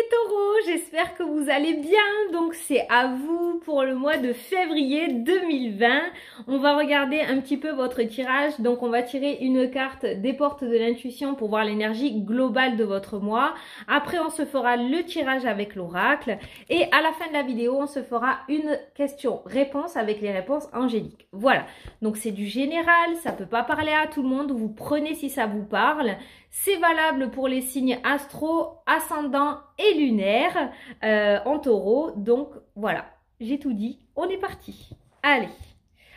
les taureaux, j'espère que vous allez bien. Donc c'est à vous pour le mois de février 2020. On va regarder un petit peu votre tirage. Donc on va tirer une carte des portes de l'intuition pour voir l'énergie globale de votre mois. Après on se fera le tirage avec l'oracle. Et à la fin de la vidéo, on se fera une question-réponse avec les réponses angéliques. Voilà, donc c'est du général, ça peut pas parler à tout le monde. Vous prenez si ça vous parle. C'est valable pour les signes astro, ascendant et lunaire en taureau. Donc voilà, j'ai tout dit. On est parti. Allez.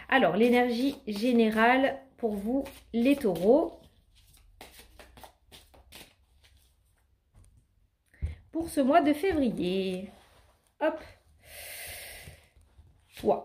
Alors, l'énergie générale pour vous, les taureaux. Pour ce mois de février. Hop. Wow.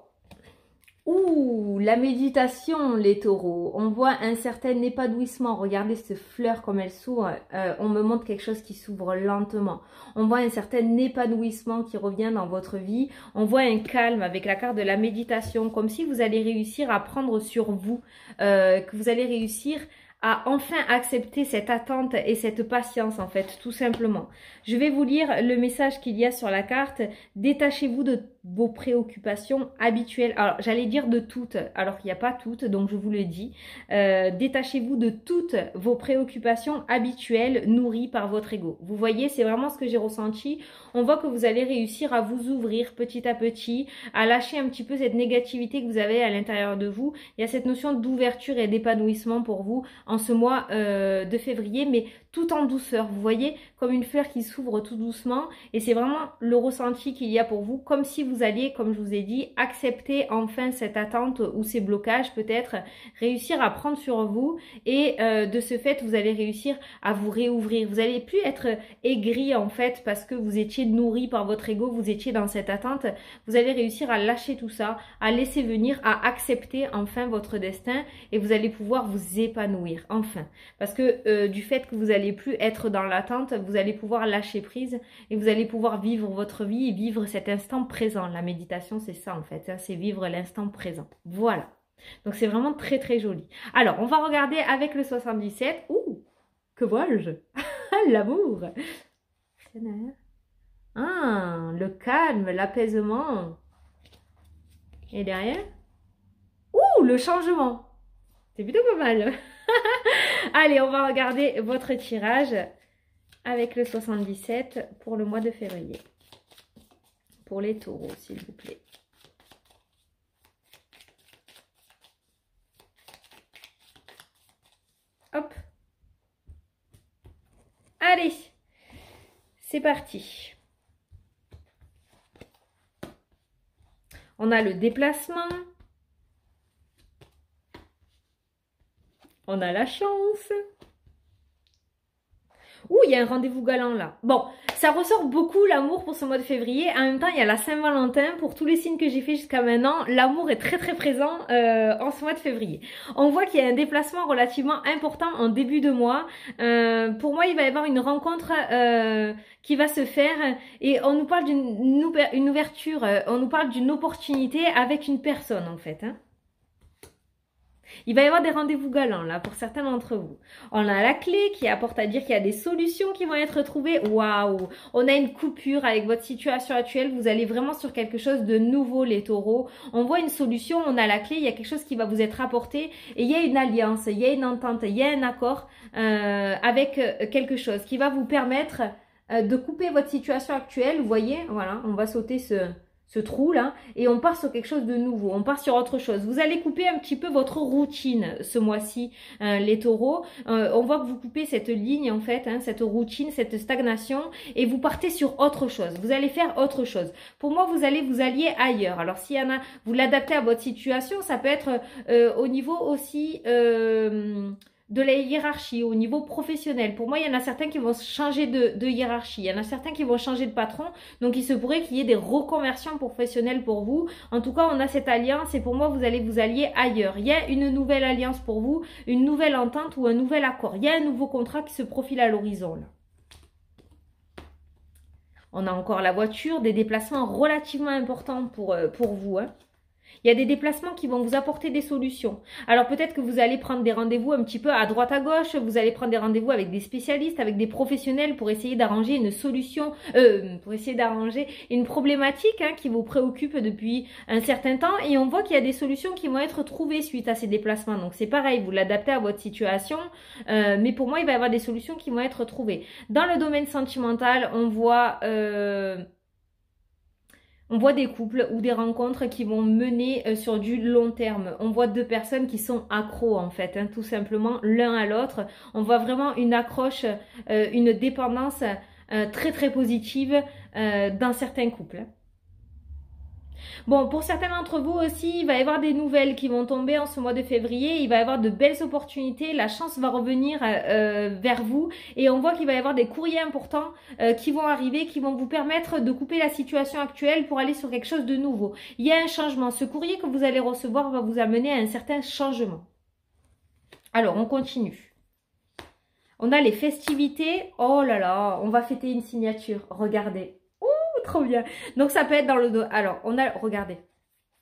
Ouh, la méditation, les taureaux. On voit un certain épanouissement. Regardez cette fleur comme elle s'ouvre. On me montre quelque chose qui s'ouvre lentement. On voit un certain épanouissement qui revient dans votre vie. On voit un calme avec la carte de la méditation. Comme si vous allez réussir à prendre sur vous. Que vous allez réussir à enfin accepter cette attente et cette patience en fait, tout simplement. Je vais vous lire le message qu'il y a sur la carte. Détachez-vous de vos préoccupations habituelles. Alors, j'allais dire de toutes, alors qu'il n'y a pas toutes, donc je vous le dis. Détachez-vous de toutes vos préoccupations habituelles nourries par votre ego. Vous voyez, c'est vraiment ce que j'ai ressenti. On voit que vous allez réussir à vous ouvrir petit à petit, à lâcher un petit peu cette négativité que vous avez à l'intérieur de vous. Il y a cette notion d'ouverture et d'épanouissement pour vous en ce mois de février, mais tout en douceur. Vous voyez, comme une fleur qui s'ouvre tout doucement. Et c'est vraiment le ressenti qu'il y a pour vous, comme si vous alliez, comme je vous ai dit, accepter enfin cette attente ou ces blocages peut-être, réussir à prendre sur vous. Et de ce fait, vous allez réussir à vous réouvrir. Vous n'allez plus être aigri en fait parce que vous étiez nourri par votre ego, vous étiez dans cette attente. Vous allez réussir à lâcher tout ça, à laisser venir, à accepter enfin votre destin et vous allez pouvoir vous épanouir enfin. Parce que du fait que vous allez plus être dans l'attente, vous allez pouvoir lâcher prise et vous allez pouvoir vivre votre vie et vivre cet instant présent. La méditation, c'est ça en fait, hein, c'est vivre l'instant présent. Voilà. Donc c'est vraiment très très joli. Alors, on va regarder avec le 77. Ouh, que vois-je? L'amour. Ah, le calme, l'apaisement. Et derrière? Ouh, le changement. C'est plutôt pas mal. Allez, on va regarder votre tirage avec le 77 pour le mois de février. Pour les taureaux, s'il vous plaît. Hop. Allez, c'est parti. On a le déplacement. On a la chance. Ouh, il y a un rendez-vous galant là. Bon, ça ressort beaucoup l'amour pour ce mois de février. En même temps, il y a la Saint-Valentin. Pour tous les signes que j'ai fait jusqu'à maintenant, l'amour est très très présent en ce mois de février. On voit qu'il y a un déplacement relativement important en début de mois. Pour moi, il va y avoir une rencontre qui va se faire et on nous parle d'une ouverture, on nous parle d'une opportunité avec une personne en fait. Hein. Il va y avoir des rendez-vous galants là pour certains d'entre vous. On a la clé qui apporte à dire qu'il y a des solutions qui vont être trouvées. Waouh! On a une coupure avec votre situation actuelle. Vous allez vraiment sur quelque chose de nouveau les taureaux. On voit une solution, on a la clé, il y a quelque chose qui va vous être apporté. Et il y a une alliance, il y a une entente, il y a un accord avec quelque chose qui va vous permettre de couper votre situation actuelle. Vous voyez, voilà, on va sauter ce trou là et on part sur quelque chose de nouveau, on part sur autre chose. Vous allez couper un petit peu votre routine ce mois-ci les taureaux, on voit que vous coupez cette ligne en fait, hein, cette routine, cette stagnation et vous partez sur autre chose, vous allez faire autre chose. Pour moi vous allez vous allier ailleurs, alors s'il y en a, vous l'adaptez à votre situation, ça peut être au niveau aussi de la hiérarchie, au niveau professionnel. Pour moi, il y en a certains qui vont changer de hiérarchie. Il y en a certains qui vont changer de patron. Donc, il se pourrait qu'il y ait des reconversions professionnelles pour vous. En tout cas, on a cette alliance et pour moi, vous allez vous allier ailleurs. Il y a une nouvelle alliance pour vous, une nouvelle entente ou un nouvel accord. Il y a un nouveau contrat qui se profile à l'horizon, là. On a encore la voiture, des déplacements relativement importants pour vous, hein. Il y a des déplacements qui vont vous apporter des solutions. Alors peut-être que vous allez prendre des rendez-vous un petit peu à droite à gauche, vous allez prendre des rendez-vous avec des spécialistes, avec des professionnels pour essayer d'arranger une solution, pour essayer d'arranger une problématique qui vous préoccupe depuis un certain temps. Et on voit qu'il y a des solutions qui vont être trouvées suite à ces déplacements. Donc c'est pareil, vous l'adaptez à votre situation, mais pour moi il va y avoir des solutions qui vont être trouvées. Dans le domaine sentimental, on voit des couples ou des rencontres qui vont mener sur du long terme. On voit deux personnes qui sont accros en fait, tout simplement, l'un à l'autre. On voit vraiment une accroche, une dépendance très très positive dans certains couples. Bon, pour certains d'entre vous aussi, il va y avoir des nouvelles qui vont tomber en ce mois de février. Il va y avoir de belles opportunités. La chance va revenir vers vous. Et on voit qu'il va y avoir des courriers importants qui vont arriver, qui vont vous permettre de couper la situation actuelle pour aller sur quelque chose de nouveau. Il y a un changement. Ce courrier que vous allez recevoir va vous amener à un certain changement. Alors, on continue. On a les festivités. Oh là là, on va fêter une signature. Regardez. Trop bien. Donc ça peut être dans le dos. Alors, on a, regardez,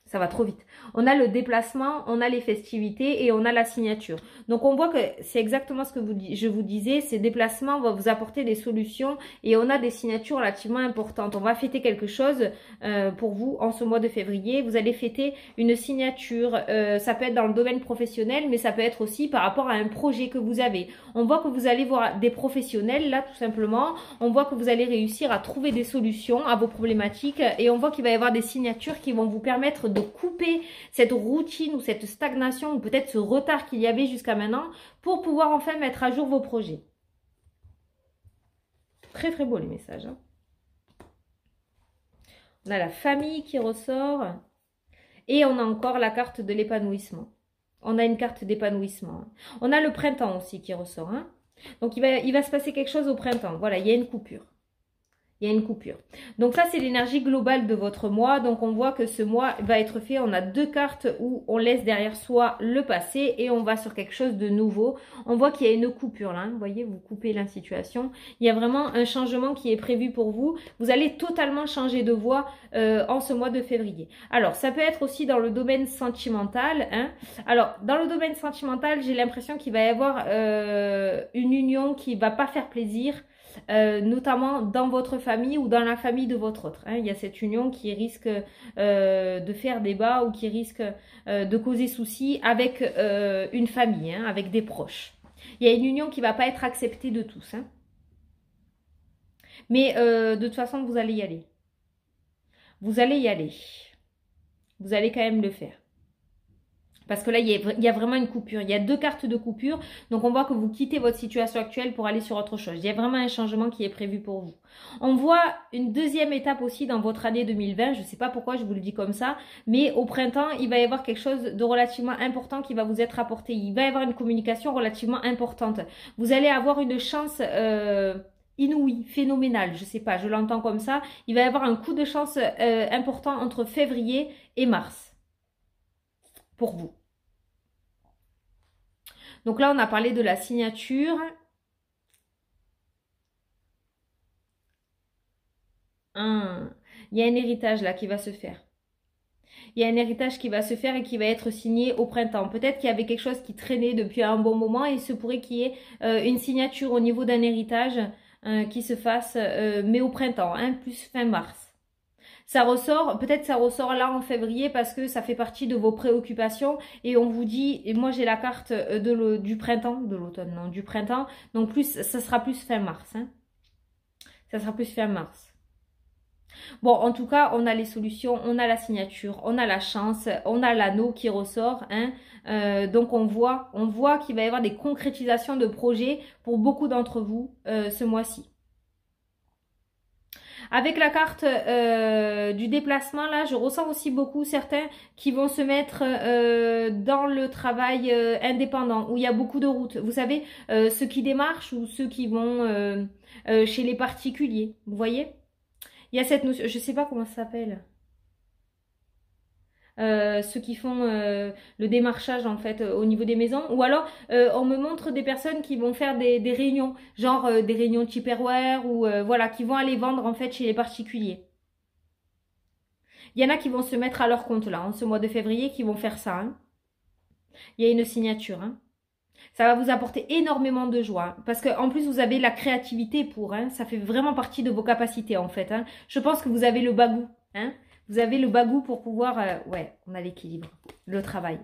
ça va trop vite. On a le déplacement, on a les festivités et on a la signature. Donc on voit que c'est exactement ce que je vous disais. Ces déplacements vont vous apporter des solutions et on a des signatures relativement importantes. On va fêter quelque chose pour vous en ce mois de février. Vous allez fêter une signature. Ça peut être dans le domaine professionnel, mais ça peut être aussi par rapport à un projet que vous avez. On voit que vous allez voir des professionnels là tout simplement. On voit que vous allez réussir à trouver des solutions à vos problématiques et on voit qu'il va y avoir des signatures qui vont vous permettre de couper cette routine ou cette stagnation ou peut-être ce retard qu'il y avait jusqu'à maintenant pour pouvoir enfin mettre à jour vos projets. Très très beau les messages. On a la famille qui ressort et on a encore la carte de l'épanouissement. On a une carte d'épanouissement. On a le printemps aussi qui ressort. Donc il va se passer quelque chose au printemps. Voilà, il y a une coupure. Il y a une coupure. Donc ça, c'est l'énergie globale de votre mois. Donc on voit que ce mois va être fait. On a deux cartes où on laisse derrière soi le passé et on va sur quelque chose de nouveau. On voit qu'il y a une coupure là. Vous voyez, vous coupez la situation. Il y a vraiment un changement qui est prévu pour vous. Vous allez totalement changer de voie en ce mois de février. Alors, ça peut être aussi dans le domaine sentimental. Alors, dans le domaine sentimental, j'ai l'impression qu'il va y avoir une union qui va pas faire plaisir. Notamment dans votre famille ou dans la famille de votre autre. Il y a cette union qui risque de faire débat ou qui risque de causer souci avec une famille, avec des proches. Il y a une union qui ne va pas être acceptée de tous. Mais de toute façon, vous allez y aller. Vous allez y aller. Vous allez quand même le faire. Parce que là, il y a vraiment une coupure. Il y a deux cartes de coupure. Donc, on voit que vous quittez votre situation actuelle pour aller sur autre chose. Il y a vraiment un changement qui est prévu pour vous. On voit une deuxième étape aussi dans votre année 2020. Je ne sais pas pourquoi je vous le dis comme ça. Mais au printemps, il va y avoir quelque chose de relativement important qui va vous être apporté. Il va y avoir une communication relativement importante. Vous allez avoir une chance inouïe, phénoménale. Je ne sais pas, je l'entends comme ça. Il va y avoir un coup de chance important entre février et mars. Pour vous. Donc là, on a parlé de la signature. Il y a un héritage là qui va se faire. Il y a un héritage qui va se faire et qui va être signé au printemps. Peut-être qu'il y avait quelque chose qui traînait depuis un bon moment et il se pourrait qu'il y ait une signature au niveau d'un héritage qui se fasse, mais au printemps, plus fin mars. Ça ressort, peut-être ça ressort là en février parce que ça fait partie de vos préoccupations et on vous dit, et moi j'ai la carte du printemps, de l'automne, non, du printemps, donc plus, ça sera plus fin mars. Ça sera plus fin mars. Bon, en tout cas, on a les solutions, on a la signature, on a la chance, on a l'anneau qui ressort. Donc on voit qu'il va y avoir des concrétisations de projets pour beaucoup d'entre vous ce mois-ci. Avec la carte du déplacement, là, je ressens aussi beaucoup certains qui vont se mettre dans le travail indépendant, où il y a beaucoup de routes. Vous savez, ceux qui démarchent ou ceux qui vont chez les particuliers. Vous voyez? Il y a cette notion, je ne sais pas comment ça s'appelle. Ceux qui font le démarchage en fait au niveau des maisons, ou alors on me montre des personnes qui vont faire des réunions, genre des réunions Tupperware ou voilà, qui vont aller vendre en fait chez les particuliers. Il y en a qui vont se mettre à leur compte là, en ce mois de février, qui vont faire ça. Hein. Il y a une signature. Hein. Ça va vous apporter énormément de joie. Parce qu'en plus, vous avez la créativité pour. Hein. Ça fait vraiment partie de vos capacités en fait. Hein. Je pense que vous avez le bagou. Hein. Vous avez le bagou pour pouvoir... ouais, on a l'équilibre. Le travail.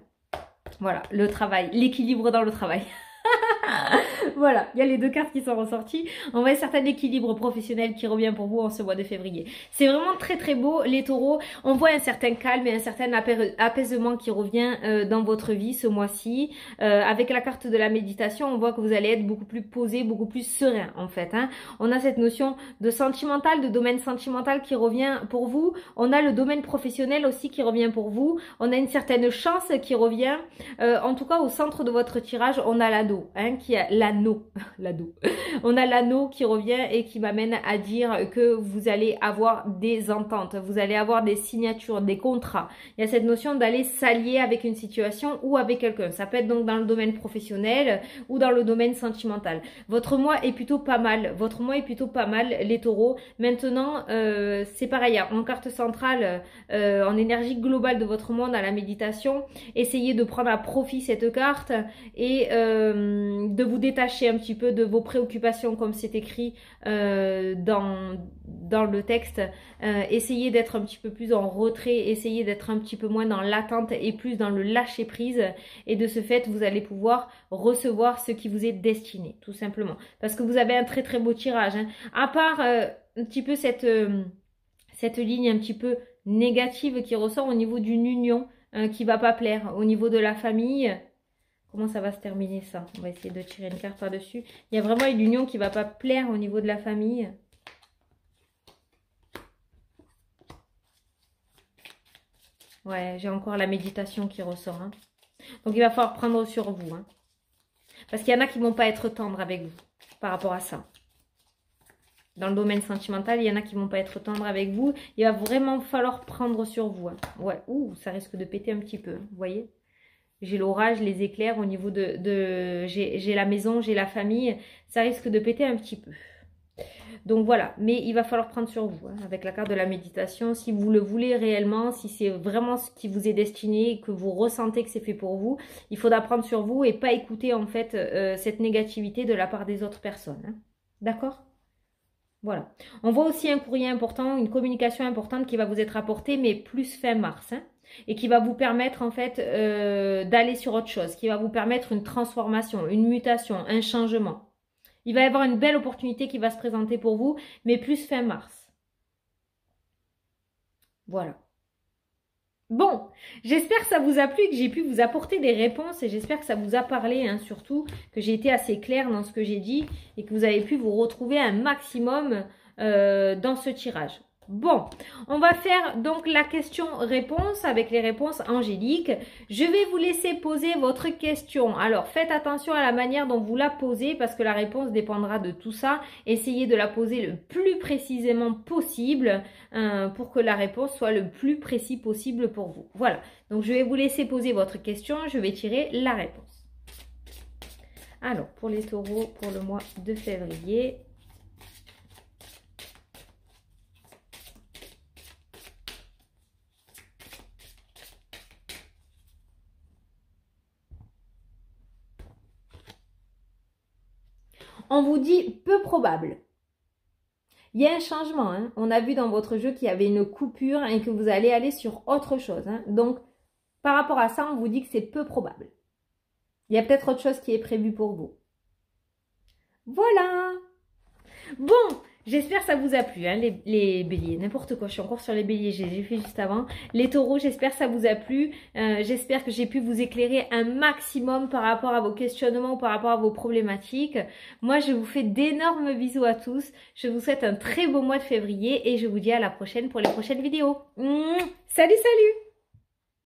Voilà, le travail. L'équilibre dans le travail. Voilà, il y a les deux cartes qui sont ressorties. On voit un certain équilibre professionnel qui revient pour vous en ce mois de février. C'est vraiment très très beau les taureaux. On voit un certain calme et un certain apaisement qui revient dans votre vie ce mois-ci. Avec la carte de la méditation, on voit que vous allez être beaucoup plus posé, beaucoup plus serein en fait. Hein. On a cette notion de sentimental, de domaine sentimental qui revient pour vous. On a le domaine professionnel aussi qui revient pour vous. On a une certaine chance qui revient. En tout cas, au centre de votre tirage, on a l'anneau, hein, qui a l'anneau. On a l'anneau qui revient et qui m'amène à dire que vous allez avoir des ententes, vous allez avoir des signatures, des contrats. Il y a cette notion d'aller s'allier avec une situation ou avec quelqu'un. Ça peut être donc dans le domaine professionnel ou dans le domaine sentimental. Votre mois est plutôt pas mal. Votre mois est plutôt pas mal, les taureaux. Maintenant, c'est pareil. En carte centrale, en énergie globale de votre mois, dans la méditation, essayez de prendre à profit cette carte et de vous détacher un petit peu de vos préoccupations comme c'est écrit dans le texte. Essayez d'être un petit peu plus en retrait, essayez d'être un petit peu moins dans l'attente et plus dans le lâcher prise, et de ce fait vous allez pouvoir recevoir ce qui vous est destiné, tout simplement, parce que vous avez un très très beau tirage, hein. À part un petit peu cette ligne un petit peu négative qui ressort au niveau d'une union qui va pas plaire, au niveau de la famille. Comment ça va se terminer ça? On va essayer de tirer une carte par-dessus. Il y a vraiment une union qui ne va pas plaire au niveau de la famille. Ouais, j'ai encore la méditation qui ressort. Hein. Donc il va falloir prendre sur vous. Hein. Parce qu'il y en a qui ne vont pas être tendres avec vous par rapport à ça. Dans le domaine sentimental, il y en a qui ne vont pas être tendres avec vous. Il va vraiment falloir prendre sur vous. Hein. Ouais, ouh, ça risque de péter un petit peu. Vous voyez? J'ai l'orage, les éclairs au niveau j'ai la maison, j'ai la famille. Ça risque de péter un petit peu. Donc voilà, mais il va falloir prendre sur vous, hein, avec la carte de la méditation. Si vous le voulez réellement, si c'est vraiment ce qui vous est destiné et que vous ressentez que c'est fait pour vous, il faudra prendre sur vous et pas écouter en fait cette négativité de la part des autres personnes. Hein. D'accord ? Voilà. On voit aussi un courrier important, une communication importante qui va vous être apportée, mais plus fin mars. Hein. Et qui va vous permettre en fait d'aller sur autre chose, qui va vous permettre une transformation, une mutation, un changement. Il va y avoir une belle opportunité qui va se présenter pour vous, mais plus fin mars. Voilà. Bon, j'espère que ça vous a plu, que j'ai pu vous apporter des réponses et j'espère que ça vous a parlé, hein, surtout que j'ai été assez claire dans ce que j'ai dit et que vous avez pu vous retrouver un maximum dans ce tirage. Bon, on va faire donc la question-réponse avec les réponses angéliques. Je vais vous laisser poser votre question. Alors, faites attention à la manière dont vous la posez parce que la réponse dépendra de tout ça. Essayez de la poser le plus précisément possible pour que la réponse soit le plus précis possible pour vous. Voilà, donc je vais vous laisser poser votre question. Je vais tirer la réponse. Alors, pour les taureaux, pour le mois de février... On vous dit peu probable. Il y a un changement. Hein. On a vu dans votre jeu qu'il y avait une coupure et que vous allez aller sur autre chose. Hein. Donc, par rapport à ça, on vous dit que c'est peu probable. Il y a peut-être autre chose qui est prévu pour vous. Voilà. Bon, j'espère que ça vous a plu, hein, les béliers. N'importe quoi, je suis encore sur les béliers, j'ai fait juste avant. Les taureaux, j'espère que ça vous a plu. J'espère que j'ai pu vous éclairer un maximum par rapport à vos questionnements ou par rapport à vos problématiques. Moi, je vous fais d'énormes bisous à tous. Je vous souhaite un très beau mois de février et je vous dis à la prochaine pour les prochaines vidéos. Salut, salut!